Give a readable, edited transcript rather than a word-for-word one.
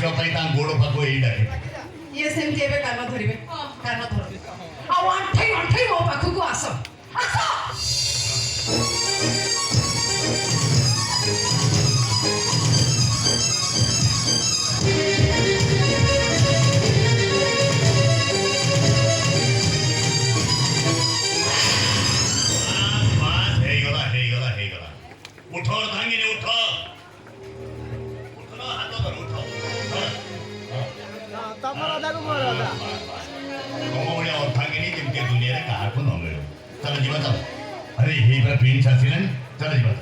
ଆସିବା ପାଇଁ ତାଙ୍କ ଗୋଡ଼ ପାଖକୁ ଏଇ ଡାକେ। ଇଏ ସେମିତି ଏବେ କାନ ଧରିବେ, କାନ ଧର ଆଉ ଅଣ୍ଠେଇ ଅଣ୍ଠେଇ ମୋ ପାଖକୁ ଆସ, ଆସ। उठ अर्धांगिनी उठ उठ ना हाथ धर उठ तमर अदा को मोर अदा तुम भलिया अर्धांगिनी जेमती दुनिया रे काहाको न मिलू चल जीवा चल अरे हे पर प्रिंस आसिलन चल जीवा